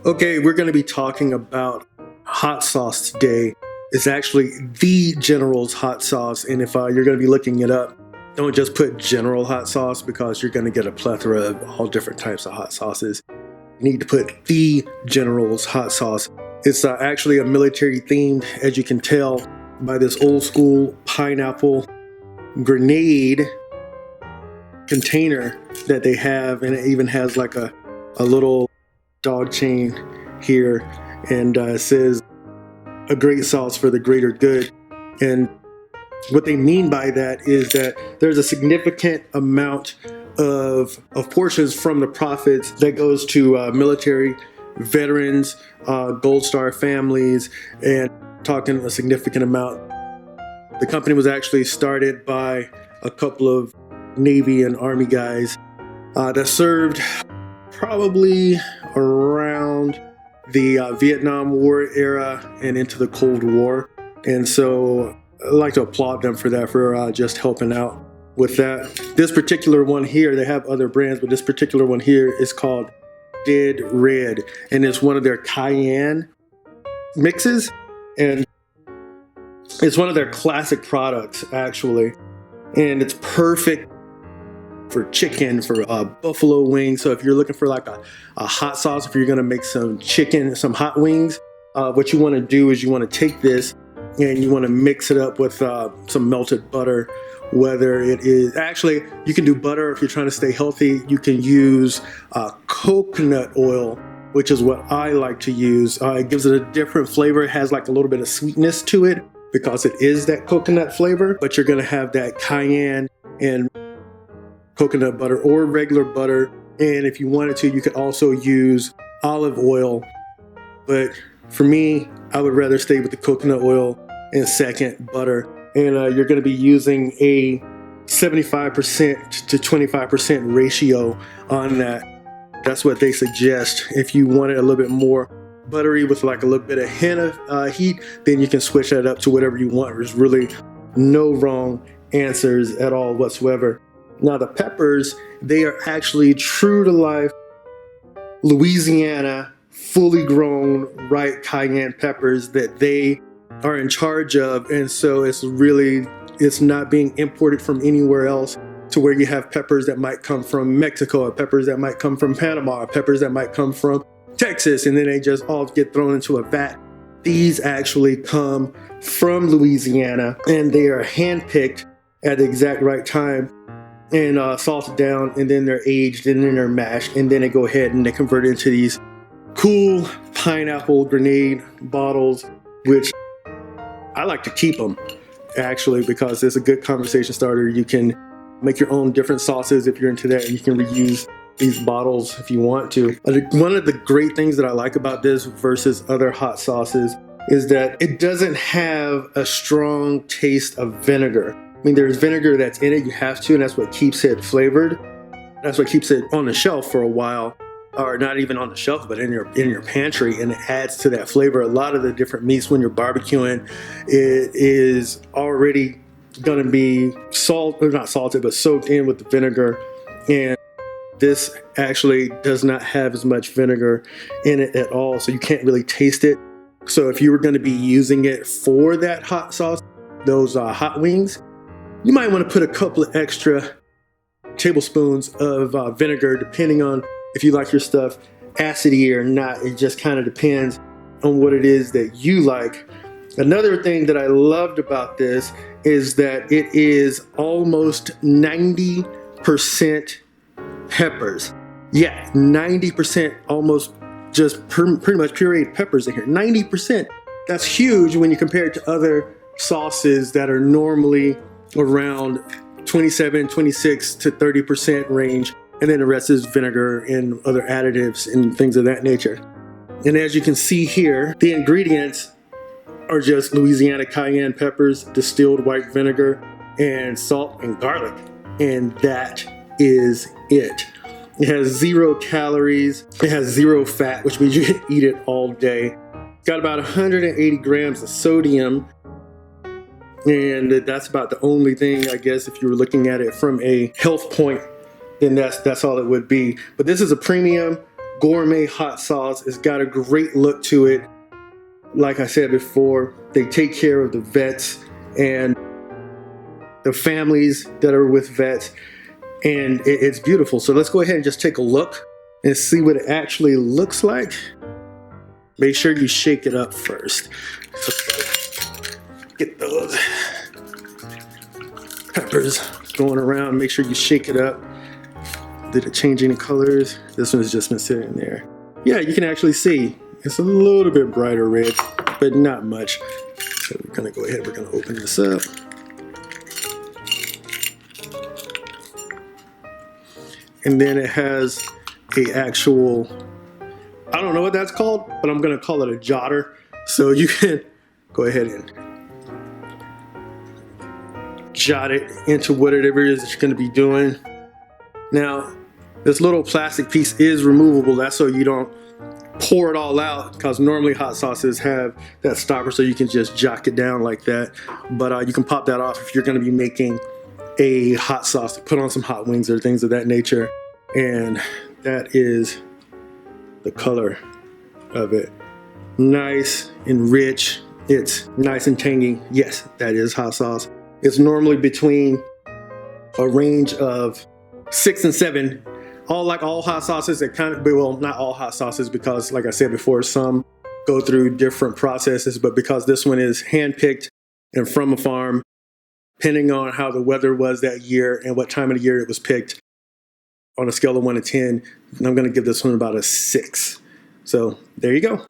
Okay, we're going to be talking about hot sauce today. It's actually the General's hot sauce, and if you're going to be looking it up, don't just put General hot sauce because you're going to get a plethora of all different types of hot sauces. You need to put the General's hot sauce. It's actually a military themed, as you can tell by this old school pineapple grenade container that they have, and it even has like a little dog chain here, and it says a great sauce for the greater good. And what they mean by that is that there's a significant amount of portions from the profits that goes to military veterans, Gold Star families, and talking a significant amount. The company was actually started by a couple of Navy and Army guys that served probably around the Vietnam War era and into the Cold War. And so I'd like to applaud them for that, for just helping out with that. This particular one here, they have other brands, but this particular one here is called Dead Red, and it's one of their cayenne mixes, and it's one of their classic products actually, and it's perfect for chicken, for buffalo wings. So if you're looking for like a hot sauce, if you're gonna make some chicken, some hot wings, what you wanna do is you wanna take this and you wanna mix it up with some melted butter. Whether it is, actually, you can do butter if you're trying to stay healthy. You can use coconut oil, which is what I like to use. It gives it a different flavor. It has like a little bit of sweetness to it because it is that coconut flavor, but you're gonna have that cayenne and coconut butter or regular butter. And if you wanted to, you could also use olive oil. But for me, I would rather stay with the coconut oil and second butter. And you're going to be using a 75% to 25% ratio on that. That's what they suggest. If you want it a little bit more buttery with like a little bit of hint of heat, then you can switch that up to whatever you want. There's really no wrong answers at all whatsoever. Now the peppers, they are actually true to life Louisiana, fully grown, ripe cayenne peppers that they are in charge of. And so it's not being imported from anywhere else, to where you have peppers that might come from Mexico, or peppers that might come from Panama, or peppers that might come from Texas, and then they just all get thrown into a vat. These actually come from Louisiana, and they are handpicked at the exact right time and salted down, and then they're aged, and then they're mashed, and then they go ahead and they convert it into these cool pineapple grenade bottles, which I like to keep them actually because it's a good conversation starter. You can make your own different sauces if you're into that, and you can reuse these bottles if you want to. One of the great things that I like about this versus other hot sauces is that it doesn't have a strong taste of vinegar. I mean, there's vinegar that's in it, you have to, and that's what keeps it flavored. That's what keeps it on the shelf for a while, or not even on the shelf, but in your pantry, and it adds to that flavor. A lot of the different meats when you're barbecuing, it is already gonna be not salted, but soaked in with the vinegar. And this actually does not have as much vinegar in it at all, so you can't really taste it. So if you were gonna be using it for that hot sauce, those hot wings, you might wanna put a couple of extra tablespoons of vinegar, depending on if you like your stuff acidy or not. It just kind of depends on what it is that you like. Another thing that I loved about this is that it is almost 90% peppers. Yeah, 90%, almost just pretty much pureed peppers in here. 90%. That's huge when you compare it to other sauces that are normally around 27, 26 to 30% range. And then the rest is vinegar and other additives and things of that nature. And as you can see here, the ingredients are just Louisiana cayenne peppers, distilled white vinegar, and salt and garlic. And that is it. It has 0 calories. It has 0 fat, which means you can eat it all day. It's got about 180 grams of sodium. And that's about the only thing, I guess, if you were looking at it from a health point, then that's all it would be. But this is a premium gourmet hot sauce. It's got a great look to it. Like I said before, they take care of the vets and the families that are with vets, and it's beautiful. So let's go ahead and just take a look and see what it actually looks like. Make sure you shake it up first. So get those peppers going around. Make sure you shake it up. Did it change any colors? This one's just been sitting there. Yeah, you can actually see it's a little bit brighter red, but not much. So we're gonna go ahead, we're gonna open this up. And then it has a actual, I don't know what that's called, but I'm gonna call it a jotter. So you can go ahead and jot it into whatever it is that you're gonna be doing. Now, this little plastic piece is removable. That's so you don't pour it all out, because normally hot sauces have that stopper so you can just jock it down like that. But you can pop that off if you're gonna be making a hot sauce to put on some hot wings or things of that nature. And that is the color of it. Nice and rich. It's nice and tangy. Yes, that is hot sauce. It's normally between a range of 6 and 7. All hot sauces, that kind of, well, not all hot sauces, because like I said before, some go through different processes, but because this one is hand-picked and from a farm, depending on how the weather was that year and what time of the year it was picked, on a scale of 1 to 10, I'm gonna give this one about a 6. So there you go.